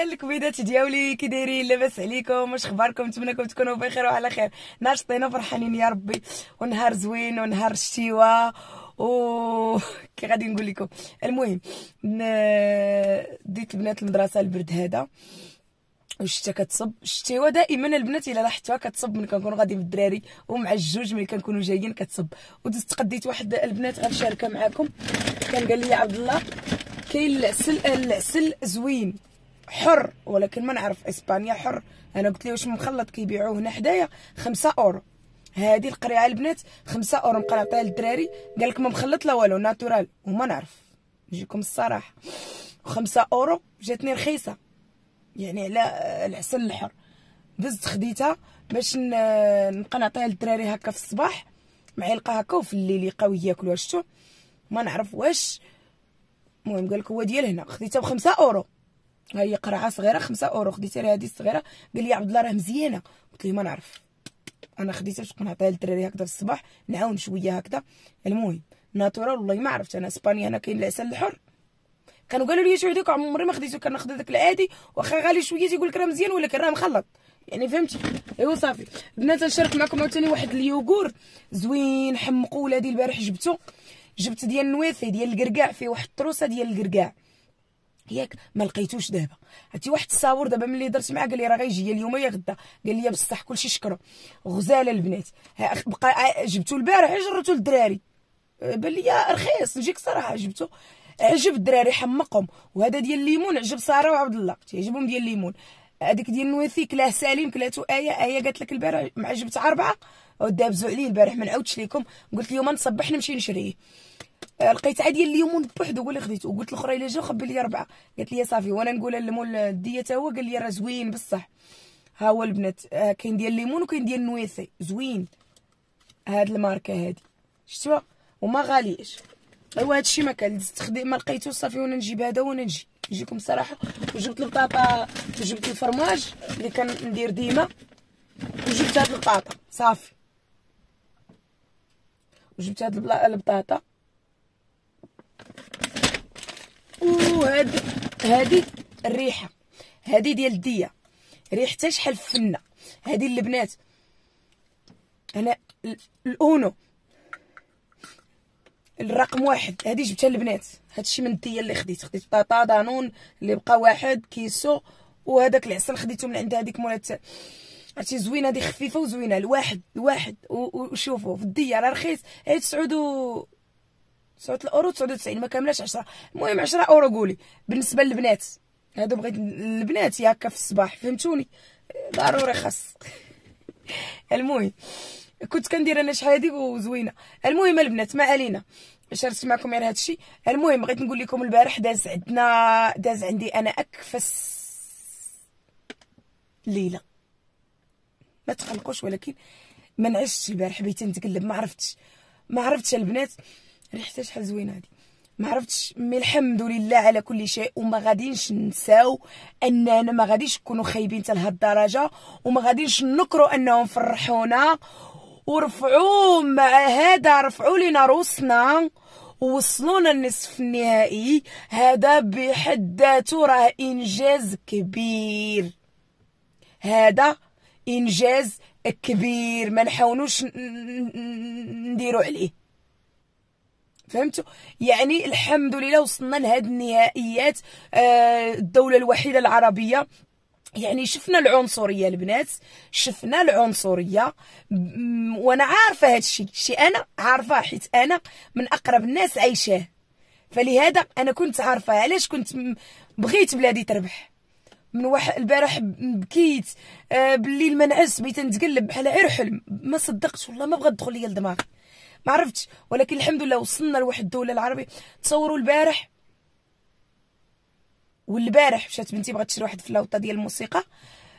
الكبيدات ديالي كي دايرين؟ لاباس عليكم؟ واش اخباركم؟ نتمنىكم تكونوا بخير وعلى خير. ناشطين وفرحانين يا ربي، ونهار زوين ونهار الشتيوه كي غادي نقول لكم. المهم ديت البنات المدرسه البرد هذا والشتا كتصب. الشتيوه دائما البنات الا لاحظتوها كتصب ملي كنكونوا غادي بالدراري، ومع الجوج ملي كنكونوا جايين كتصب. ودزت تقديت واحد البنات غنشاركها معكم. كان قال لي عبد الله كاين العسل زوين حر، ولكن ما نعرف اسبانيا حر. انا قلت له واش مخلط كيبيعوه هنا حدايا 5 اورو. هذه القريعه البنات 5 اورو نبقى نعطيها للدراري. قال لك ما مخلط لا والو، ناتورال. وما نعرف نجيكم الصراحه 5 اورو جاتني رخيصه يعني على العسل الحر. دزت خديتها باش نبقى نعطيها للدراري هكا في الصباح معلقه هكا، وفي الليل يبقاو ياكلوا. شتو ما نعرف واش. المهم قال لك هو ديال هنا. خديتها ب5 اورو. ها هي قرعه صغيره 5 اورو. خديتها لها هذه الصغيره. قال لي عبد الله راه مزيانه. قلت له ما نعرف، انا خديتها باش نعطيها للدراري هكذا في الصباح نعاون شويه هكذا. المهم ناتورال والله ما عرفت انا. اسبانيا هنا كاين العسل الحر. كانوا قالوا لي شو هذيك عمري ما خديته، كناخذ داك العادي واخا غالي شويه تيقول لك راه مزيان ولكن راه مخلط يعني، فهمتي؟ ايوا صافي البنات نشارك معكم عاوتاني واحد اليوغور زوين حمقول. هادي البارح جبت ديال النويثي ديال الكركاع، فيه واحد الطروسه ديال الكركاع ياك ما لقيتوش دابا. عرفتي واحد الصابور دابا ملي درت معاه قال لي راه غيجي اليوم يا غدا. قال لي بصح كلشي شكرو غزاله البنات. بقى جبتو البارح جربتو للدراري، بان لي رخيص نجيك صراحه. جبتو عجب الدراري حمقهم. وهذا ديال الليمون عجب ساره وعبد الله، تعجبهم ديال الليمون. هذيك ديال النويثي كلاه سليم كلاتو ايه قالت لك البارح مع جبتها 4 ودابزو عليه البارح. ما نعاودش لكم، قلت اليوم نصبح نمشي نشريه. لقيت عاد ديال الليمون بوحدو هو اللي خديته، وقلت الاخرى الا جا خبي لي 4. قالت لي صافي. وانا نقولها للمول الديه تا هو قال لي راه زوين بصح. ها هو البنات كاين ديال الليمون وكاين ديال النويثي زوين. هاد الماركه هادي شفتوها وما غاليش. ايوا هادشي ما كان تستخدم ما لقيتو صافي. وانا نجيب هذا وانا نجيكم الصراحه. وجبت البطاطا وجبت الفرماج اللي كندير ديما، وجبت هاد البطاطا صافي. وجبت هاد البطاطا. هادي الريحه هادي ديال الديه، ريحتها شحال فنه. هادي البنات انا الاونو الرقم 1 هادي جبتها للبنات. هادشي من الديه اللي خديت بطاطا دانون اللي بقى 1 كيسو. وهذاك العسل خديته من عند هذيك مولات عرفتي زوينه. هادي خفيفه وزوينه الواحد. وشوفوا في الديه راه رخيص. 9 الاورو 99 ما كاملاش 10. المهم 10 اورو قولي بالنسبه للبنات. هادو بغيت البنات هكا في الصباح، فهمتوني؟ ضروري خاص. المهم كنت كندير انا شحال هادي وزوينه. المهم البنات ما علينا، شاركت معكم غير هادشي. المهم بغيت نقول لكم البارح داز عندي انا اكفس ليله. ما تقلقوش ولكن ما نعشتش البارح، بغيت نتقلب. ما عرفتش البنات ريحتها شحال زوينه هادي. ما عرفتش مي الحمد لله على كل شيء. وما غاديش نساو اننا ما غاديش نكونوا خايبين حتى لهاد الدرجه، وما غاديش نكروا انهم فرحونا ورفعوا مع هذا رفعوا لنا روسنا ووصلونا النصف النهائي. هذا بحد ذاته راه انجاز كبير. هذا انجاز كبير ما نحاولوش نديروا عليه، فهمتوا؟ يعني الحمد لله وصلنا لهاد النهائيات. الدولة الوحيدة العربية. يعني شفنا العنصرية البنات، شفنا العنصرية. وانا عارفة هادشي انا عارفة حيت انا من اقرب الناس عايشاه. فلهذا انا كنت عارفة علاش كنت بغيت بلادي تربح. من واحد البارح بكيت بالليل ما نعس، بغيت نتقلب بحال غير حلم. ما صدقتش والله، ما بغات تدخل ليا لدماغي، ما عرفتش. ولكن الحمد لله وصلنا لواحد الدوله العربيه. تصوروا البارح والبارح مشات بنتي بغات تشري واحد فلاوطه ديال الموسيقى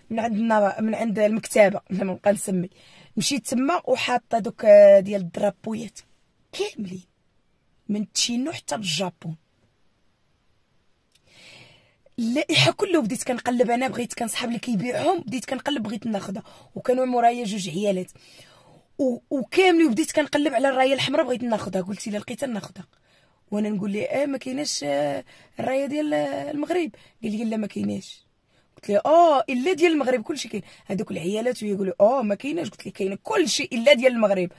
من عند المكتبه ما نبقى نسمي. مشيت تما وحاطه دوك ديال الدرابويات كاملين من تشينو حتى بالجابون. اللائحه كله بديت كنقلب. انا بغيت كان صحاب اللي كيبيعهم بديت كنقلب بغيت ناخذها. وكانوا مورايا 2 عيالات وكاملين. وبديت كنقلب على الرايه الحمراء بغيت ناخذها. قلت الا لقيتها ناخذها. وانا نقول ليه ما كايناش الرايه ديال المغرب. قال لي لا ما كايناش. قلت لها الا ديال المغرب كلشي كاين. هذوك العيالات ويقولوا ما كايناش. قلت لها كاين كلشي الا ديال المغرب.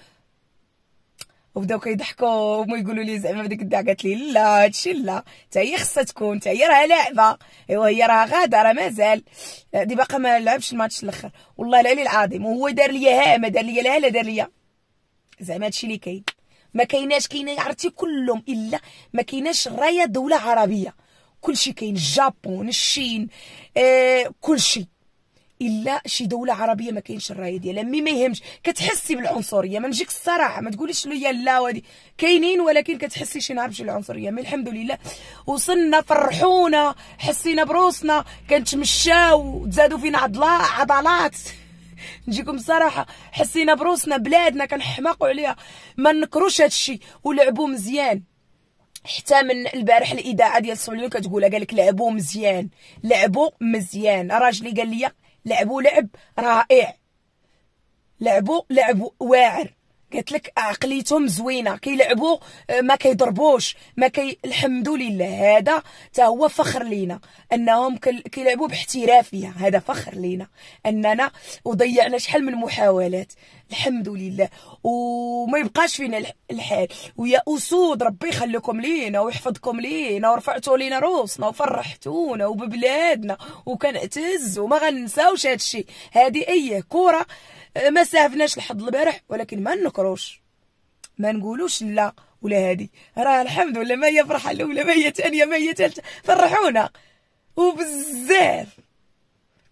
وبداو كيضحكوا وما يقولوا لي زعما بديك الدعاء. قالت لي لا هادشي لا، حتى هي خصها تكون، حتى هي راه لاعبه، ايوا هي راه غاده، راه مازال دي باقا ما لعبش الماتش الاخر. والله العلي العظيم وهو دار ليا ما دار ليا لا دار ليا زعما هادشي اللي كاين. ما كايناش، كاينه عرفتي كلهم الا ما كايناش رايه دوله عربيه. كلشي كاين، الجابون، الصين، كلشي الا شي دوله عربيه ما كاينش الرايه ديالها. ما يهمش، كتحسي بالعنصريه، ما نجيك الصراحه ما تقوليش ليا لا وهادي كاينين، ولكن كتحسي شي نهار بشي العنصريه. مي الحمد لله وصلنا، فرحونا، حسينا بروسنا، كنتمشاو تزادوا فينا عضلات نجيكم صراحه، حسينا بروسنا، بلادنا كنحماقوا عليها، ما نكروش هادشي. ولعبوا مزيان حتى من البارح الاذاعه ديال الصوليون كتقولها، قالك لعبوا مزيان، لعبوا مزيان. راجلي قال لي لعبوا لعب رائع، لعبوا لعب واعر. قالت لك عقليتهم زوينه، كيلعبوا ما كيضربوش، الحمد لله. هذا تا هو فخر لينا انهم كيلعبوا باحترافيه. هذا فخر لينا اننا وضيعنا شحال من محاولات، الحمد لله. وما يبقاش فينا الحال. ويا اسود ربي يخليكم لينا ويحفظكم لينا، ورفعتوا لينا روسنا وفرحتونا وببلادنا، وكنعتز وما غنساوش هذا الشيء. هذه كره ما سافناش الحظ البارح، ولكن ما نكروش، ما نقولوش لا. ولا هادي راه الحمد لله، ما هي فرحه الاولى، ما هي ثانيه، ما هي ثالثه، فرحونا وبزاف.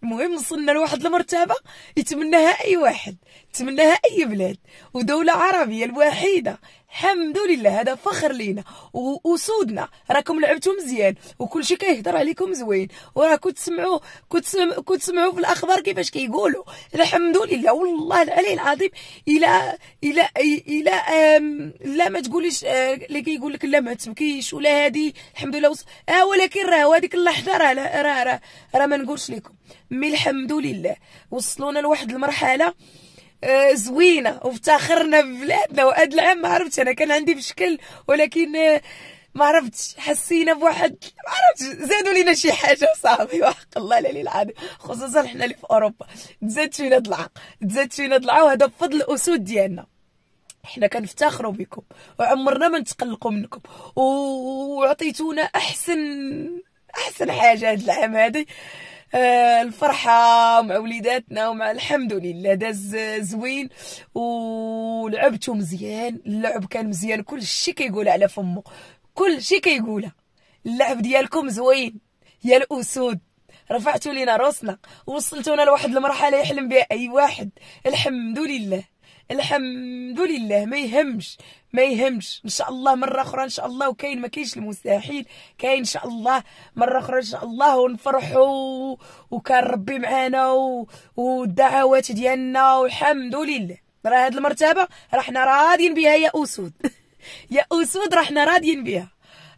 المهم وصلنا لواحد المرتبه يتمناها اي واحد، يتمناها اي بلاد، ودوله عربيه الوحيده. الحمد لله، هذا فخر لينا. وسودنا راكم لعبتوا مزيان، وكل شيء كيهضر عليكم زوين، وراه كنتسمعوا في الاخبار كيفاش كيقولوا. الحمد لله والله العلي العظيم. الى لا ما تقوليش اللي كيقول لك لا ما تبكيش ولا هادي. الحمد لله ولكن راه هذيك اللحظه راه ما نقولش لكم. مي الحمد لله وصلونا لواحد المرحله زوينه، وافتخرنا ببلادنا. وهاد العام ما عرفتش، انا كان عندي بشكل، ولكن ما عرفتش، حسينا بواحد ما عرفتش، زادوا لينا شي حاجه صافي وحق الله العلي العظيم. خصوصا حنا اللي في اوروبا تزاد فينا ضلعه، تزاد فينا ضلعه، وهذا بفضل الاسود ديالنا. حنا كنفتخروا بكم وعمرنا ما نتقلقوا منكم، وعطيتونا احسن حاجه هاد العام هذا. الفرحه مع وليداتنا ومع الحمد لله داز زوين. ولعبتوا مزيان، اللعب كان مزيان، كل شيء كيقول على فمه، كل شيء كيقوله. اللعب ديالكم زوين يا الاسود، رفعتوا لينا راسنا، وصلتونا لواحد المرحله يحلم بها اي واحد. الحمد لله، الحمد لله. ما يهمش، ما يهمش، ان شاء الله مره اخرى ان شاء الله. وكاين ما كاينش المستحيل، كاين ان شاء الله مره اخرى ان شاء الله، ونفرحوا وكان ربي معانا والدعوات ديالنا، والحمد لله. راه هاد المرتبه راه حنا راضيين بها يا اسود يا اسود، راه حنا راضيين بها،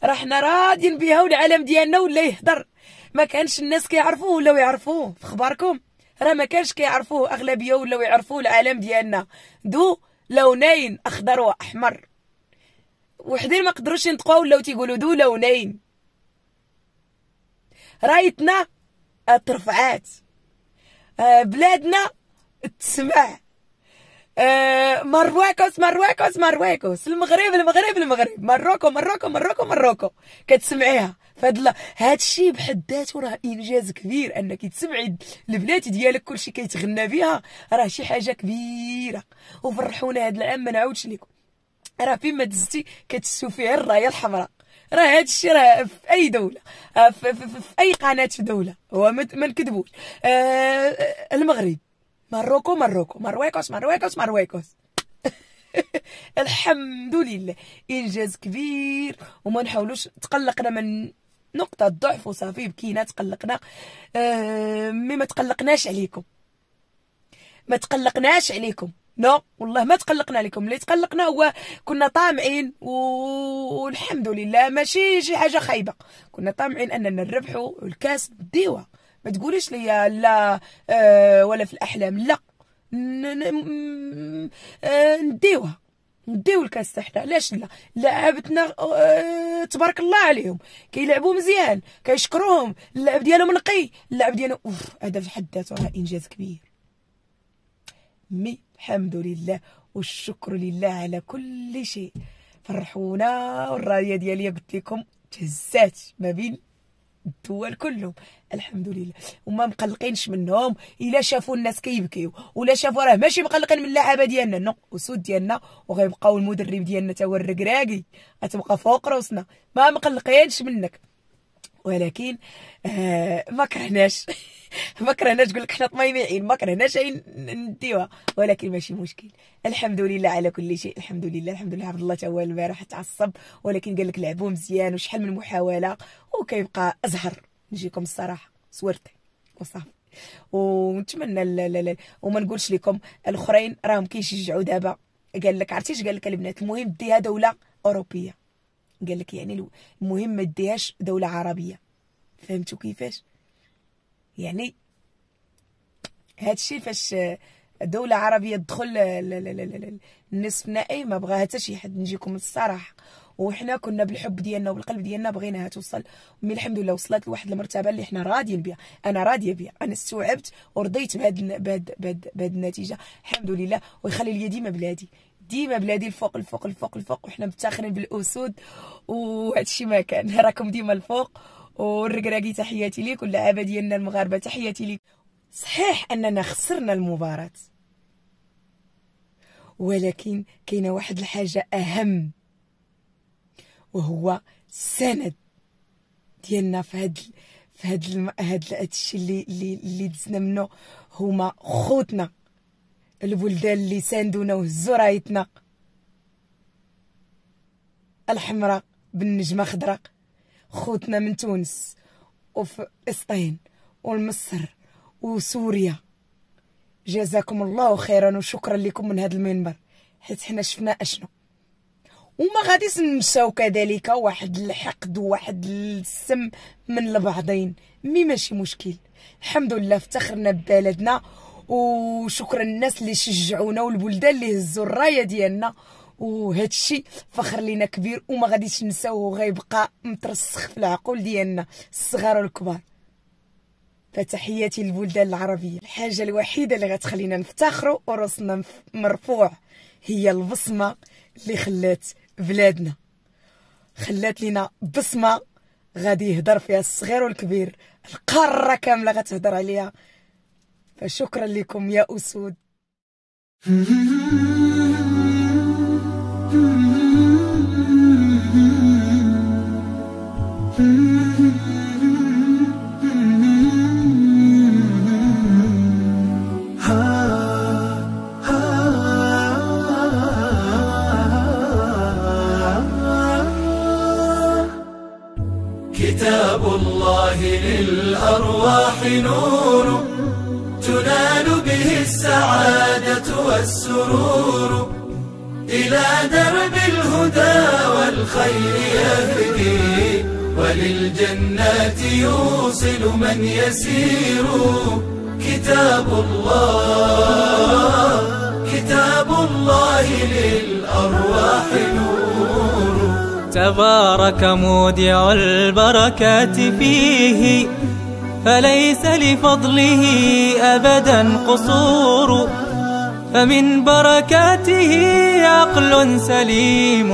راه حنا راضيين بها. والعالم ديالنا ولا يهضر، ما كانش الناس كيعرفوه ولاو يعرفوه. في اخباركم راه ما كانش كيعرفوه اغلبيه، ولاو يعرفوه. العالم ديالنا ذو لونين، اخضر واحمر، وحدين ما قدروش ينطقوا ولاو تيقولوا ذو لونين. رايتنا ترفعات، بلادنا تسمع. مروكوس مروكوس مروكوس، المغرب المغرب المغرب، مروكو مروكو مروكو مروكو، كتسمعيها. فهاد الشيء بحد ذاته راه انجاز كبير، انك تسمعي البلاد ديالك كلشي كيتغنى بها، راه شي حاجه كبيره. وفرحونا هاد العام ما نعاودش لكم، راه فين ما دزتي كتشوفي فيها الرايه الحمراء. راه هاد الشيء راه في اي دوله، في اي قناه في دوله، هو ما نكذبوش. المغرب مروكو مروكو، مرويكوس مرويكوس مرويكوس الحمد لله، انجاز كبير. وما نحاولوش، تقلقنا من نقطه ضعف وصافي بكينا، تقلقنا. ما تقلقناش عليكم، ما تقلقناش عليكم، نو والله ما تقلقنا عليكم. اللي تقلقنا هو كنا طامعين، والحمد لله ماشي شي حاجه خايبه، كنا طامعين اننا نربحوا الكاس نديوها. ما تقوليش لي لا ولا في الاحلام، لا نديوها نديو الكاس حنا. علاش لا؟ لعبتنا تبارك الله عليهم، كيلعبوا مزيان، كيشكروهم، اللعب ديالهم نقي، اللعب ديالهم هذا في حد ذاته راه انجاز كبير. الحمد لله والشكر لله على كل شيء. فرحونا، والرايه ديالي قلت لكم تهزات ما بين الدول كلهم الحمد لله، وما مقلقينش منهم. الا شافوا الناس كيبكيو ولا شافوا راه ماشي مقلقين من اللعابه ديالنا، نو اسود ديالنا، وغيبقاو المدرب ديالنا تا هو الركراكي، غتبقى فوق روسنا، ما مقلقينش منك. ولكن ما كرهناش ما كرهناش، نقول لك حنا طميمعين، ما كرهناش نديوها، ولكن ماشي مشكل. الحمد لله على كل شيء، الحمد لله الحمد لله. عبد الله تا هو البارح تعصب، ولكن قال لك لعبوا مزيان وشحال من محاوله وكيبقى ازهر. نجيكم الصراحه صورتي وصافي. ونتمنى لا وما نقولش لكم الاخرين راهم كيشجعوا دابا. قال لك عرفتي اش قال لك البنات؟ المهم ديها دوله اوروبيه، قال لك يعني المهم ما ديهاش دوله عربيه. فهمتوا كيفاش؟ يعني هادشي فاش دولة عربية تدخل النصف النهائي ما بغاها حتى شي حد، نجيكم الصراحة. وحنا كنا بالحب ديالنا وبالقلب ديالنا بغيناها توصل، ومن الحمد لله وصلت لواحد المرتبة اللي حنا راضيين بها. انا راضيه بها، انا استوعبت ورضيت بهاد النتيجة الحمد لله. ويخلي لي ديما بلادي، ديما بلادي الفوق الفوق الفوق الفوق، وحنا مفتخرين بالاسود وهادشي ما كان. راكم ديما الفوق. والركراكي تحياتي ليك، واللعابه ديالنا المغاربه تحياتي ليك. صحيح اننا خسرنا المباراة، ولكن كاينه واحد الحاجه اهم، وهو السند ديالنا في هاد الشيء اللي دزنا منه. هما خوتنا البلدان اللي ساندونا وهزوا رايتنا الحمراء بالنجمه خضراء، خوتنا من تونس وفلسطين ومصر وسوريا. جزاكم الله خيرا وشكرا لكم من هذا المنبر، حيت حنا شفنا اشنو. وما غاديش ننساو كذلك واحد الحقد وواحد السم من البعضين، ماشي مشكل. الحمد لله افتخرنا ببلدنا، وشكرا الناس اللي شجعونا والبلدان اللي هزوا الرايه ديالنا، وهذا الشيء فخر لينا كبير وما غاديش نساوه، غيبقى مترسخ في العقول ديالنا الصغار والكبار. فتحياتي للبلدان العربيه. الحاجه الوحيده اللي غتخلينا نفتخروا وراسنا مرفوع هي البصمه اللي خلات بلادنا، خلات لينا بصمه غادي يهضر فيها الصغير والكبير، القاره كامله غتهضر عليها. فشكرا لكم يا اسود. كتاب الله للأرواح نور، تنال به السعادة والسرور، إلى درب الهدى والخير يهدي، وللجنات يوصل من يسير. كتاب الله للأرواح نور. تبارك مودع البركات فيه، فليس لفضله أبدا قصور. فمن بركاته عقل سليم